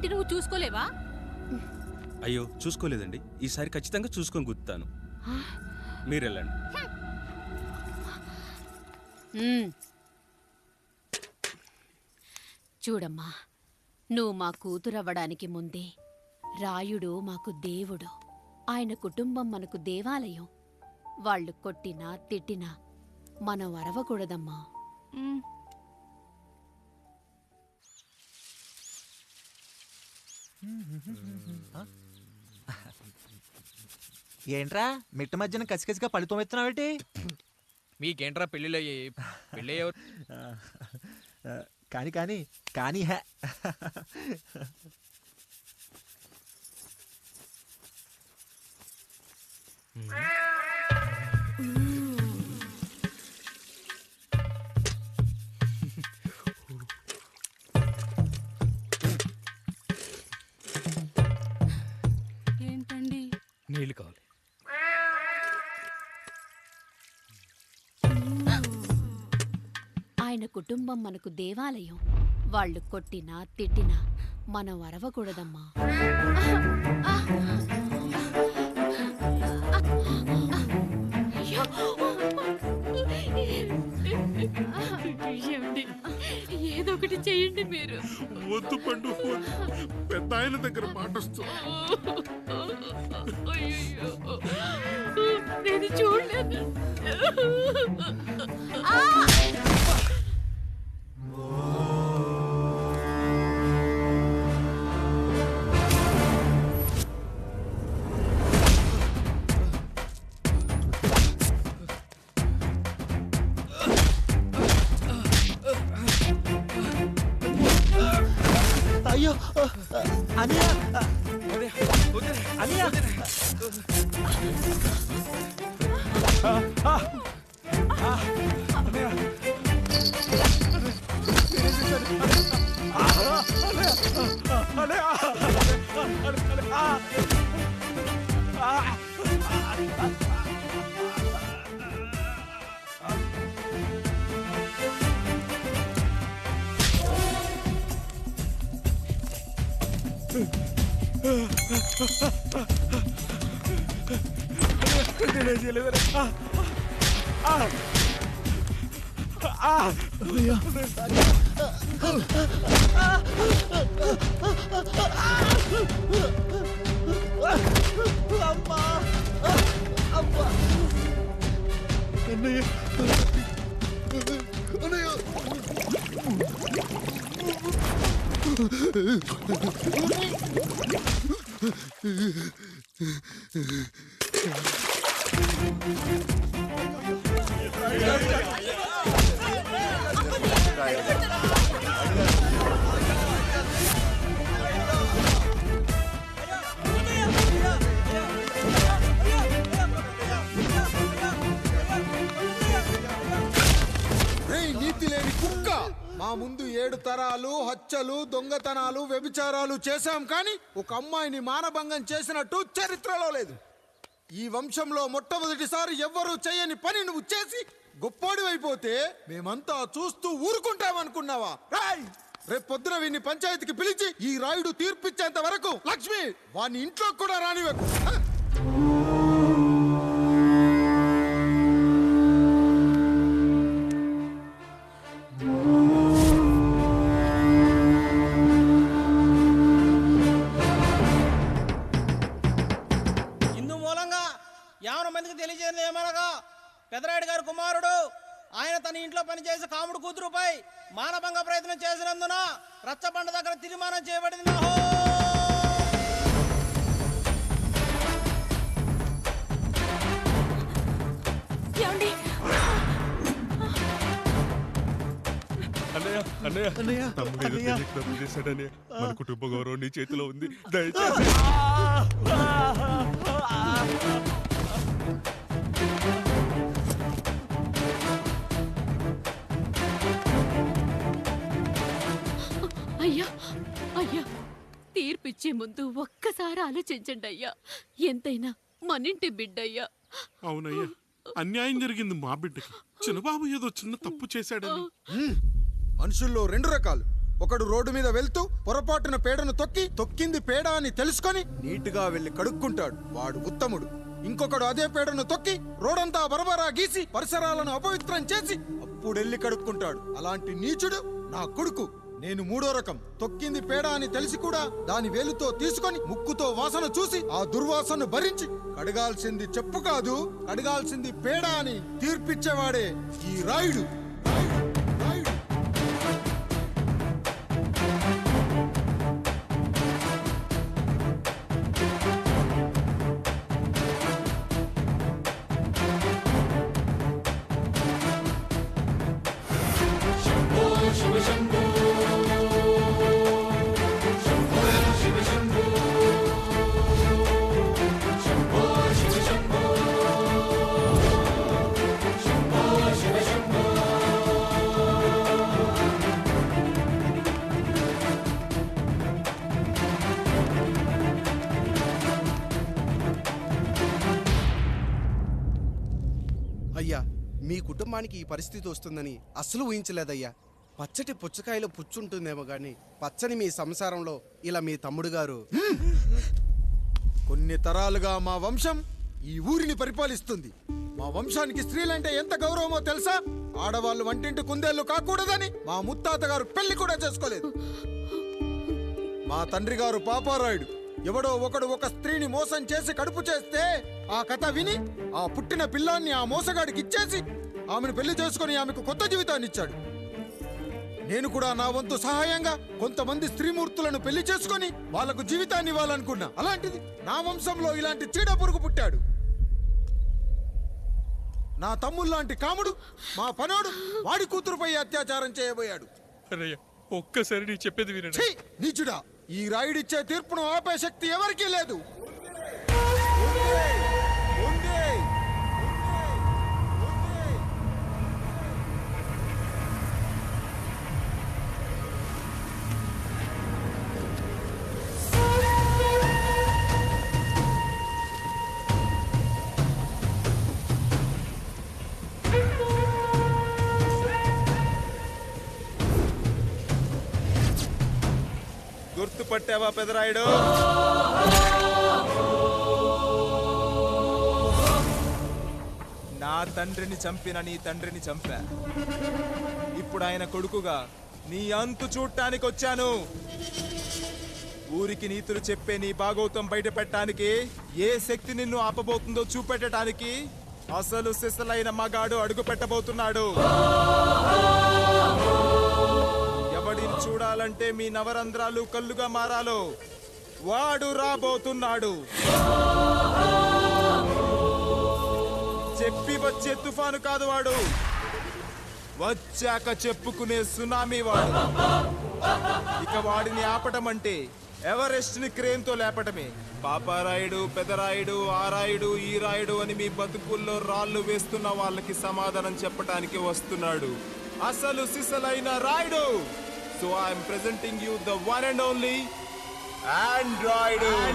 ఇంటి నువ్వు చూసుకోలేవా? అయ్యో చూసుకోలేదండి, ఈసారి ఖచ్చితంగా చూసుకొని గుర్తాను. మీరు వెళ్ళండి. చూడమ్మా, నువ్వు మా కూతురవ్వడానికి ముందే రాయుడు మాకు దేవుడు, ఆయన కుటుంబం మనకు దేవాలయం. వాళ్ళు కొట్టినా తిట్టినా మనం అరవకూడదమ్మా. ఏంట్రా మిట్ట మధ్యన కసికసిగా పడితోమెత్తున్నావేటి? మీకేంట్రా పెళ్ళిళ్ళయ్యి? పెళ్ళి కానీ కానీ కానీ హే ఏంటండి? నీళ్ళు కావాలి. ఆయన కుటుంబం మనకు దేవాలయం. వాళ్ళు కొట్టినా తిట్టినా మనం అరవకూడదమ్మా. ఏదో ఒకటి చెయ్యండి మీరు. వద్దు పండు, పెద్ద ఆయన దగ్గర మాటొస్తూ. నేను చూడలేదు. అయ్యో అనియా అనియా నీతి లేని కుక్క, మా ముందు 7 తరాలు హత్యలు, దొంగతనాలు, వ్యభిచారాలు చేశాం, కానీ ఒక అమ్మాయిని మానభంగం చేసినట్టు చరిత్రలో లేదు. ఈ వంశంలో మొట్టమొదటిసారి ఎవ్వరూ చేయని పని నువ్వు చేసి గొప్పోడివైపోతే మేమంతా చూస్తూ ఊరుకుంటామనుకున్నావా? రేపు పొద్దున వీడిని పంచాయతీకి పిలిచి ఈ రాయుడు తీర్పిచ్చేంత వరకు లక్ష్మి వాడిని ఇంట్లో కూడా రానివ్వకు. ఇందు మూలంగా 50 మందికి తెలియజేయడం ఏమనగా, పెదరాయుడు గారు కుమారుడు ఆయన తన ఇంట్లో పనిచేసే కాముడు కూతురుపై మానభంగ ప్రయత్నం చేసినందున రచ్చబండ దగ్గర తీర్మానం చేయబడింది. తప్పు చేశాడని మన కుటుంబ గౌరవం నీ చేతిలో ఉంది, దయచేసి. అయ్యా అయ్యా, తీర్పిచ్చే ముందు ఒక్కసారి ఆలోచించండి అయ్యా. ఎంతైనా మనింటి బిడ్డయ్యా. అవునయ్యా, అన్యాయం జరిగింది మా బిడ్డకి. చిన్నబాబు ఏదో చిన్న తప్పు చేశాడని. మనుషుల్లో 2 రకాలు, ఒకడు రోడ్డు మీద వెళ్తూ పొరపాటున పేడను తొక్కింది పేడ అని తెలుసుకొని నీటుగా వెళ్లి కడుక్కుంటాడు, వాడు ఉత్తముడు. ఇంకొకడు అదే పేడను తొక్కి రోడంతా బరబరా గీసి పరిసరాలను అపవిత్రం చేసి అప్పుడెళ్ళి కడుక్కుంటాడు. అలాంటి నీచుడు నా కొడుకు. నేను మూడో రకం. తొక్కింది పేడ అని తెలిసి కూడా దాని వేలుతో తీసుకొని ముక్కుతో వాసన చూసి ఆ దుర్వాసనను భరించి కడగాల్సింది చెప్పు కాదు, కడగాల్సింది పేడ అని తీర్పిచ్చేవాడే ఈ రాయుడు. అయ్యా, మీ కుటుంబానికి ఈ పరిస్థితి వస్తుందని అస్సలు ఊహించలేదయ్యా. పచ్చటి పుచ్చకాయలో పుచ్చుంటుందేమో గాని పచ్చని మీ సంసారంలో ఇలా మీ తమ్ముడు గారు కొన్ని తరాలుగా మా వంశం ఈ ఊరిని పరిపాలిస్తుంది. మా వంశానికి స్త్రీలంటే ఎంత గౌరవమో తెలుసా? ఆడవాళ్ళు వంటింటి కుందేళ్లు కాకూడదని మా ముత్తాత గారు పెళ్లి కూడా చేసుకోలేదు. మా తండ్రి గారు పాపారాయుడు ఎవడో ఒకడు ఒక స్త్రీని మోసం చేసి కడుపు చేస్తే ఆ కథ విని ఆ పుట్టిన పిల్లాన్ని ఆ మోసగాడికి ఇచ్చేసి ఆమెను పెళ్లి చేసుకుని ఆమెకు కొత్త జీవితాన్ని ఇచ్చాడు. నేను కూడా నా వంతు సహాయంగా కొంతమంది స్త్రీమూర్తులను పెళ్లి చేసుకుని వాళ్లకు జీవితాన్ని ఇవ్వాలనుకున్నా. అలాంటిది నా వంశంలో ఇలాంటి చీడ పురుగు పుట్టాడు. నా తమ్ముళ్లాంటి కాముడు మా పనోడు వాడి కూతురుపై అత్యాచారం చేయబోయాడు. అరయ్య, ఒక్కసారి నీ చెప్పేది వినండి. ఛీ! నీచుడా, ఈ రాయుడిచ్చే తీర్పును ఆపే శక్తి ఎవరికీ లేదు. గుర్తుపట్టావా పెదరాయుడు? నా తండ్రిని చంపిన నీ తండ్రిని చంపా. ఇప్పుడు ఆయన కొడుకుగా నీ అంతు చూడటానికి వచ్చాను. ఊరికి నీతులు చెప్పే నీ భాగవతం బయట పెట్టడానికి ఏ శక్తి నిన్ను ఆపబోతుందో చూపెట్టడానికి అసలు సిసలైన మగాడు అడుగు పెట్టబోతున్నాడు. ఎవడిని చూడాలంటే మీ నవరంధ్రాలు కళ్ళుగా మారాలో వాడు రాబోతున్నాడు. చెప్పి వచ్చే తుఫాను కాదు వాడు, వచ్చాక చెప్పుకునే సునామీ వాడు. ఇక వాడిని ఆపటం అంటే ఎవరెస్ట్ ని క్రేన్ తో లేపటమే. పాపారాయుడు, పెదరాయుడు, ఆ రాయుడు, ఈ రాయుడు అని మీ బతుకుల్లో రాళ్లు వేస్తున్న వాళ్ళకి సమాధానం చెప్పటానికి వస్తున్నాడు అసలు సిసలైన Rayudu. So I am presenting you the one and only Android.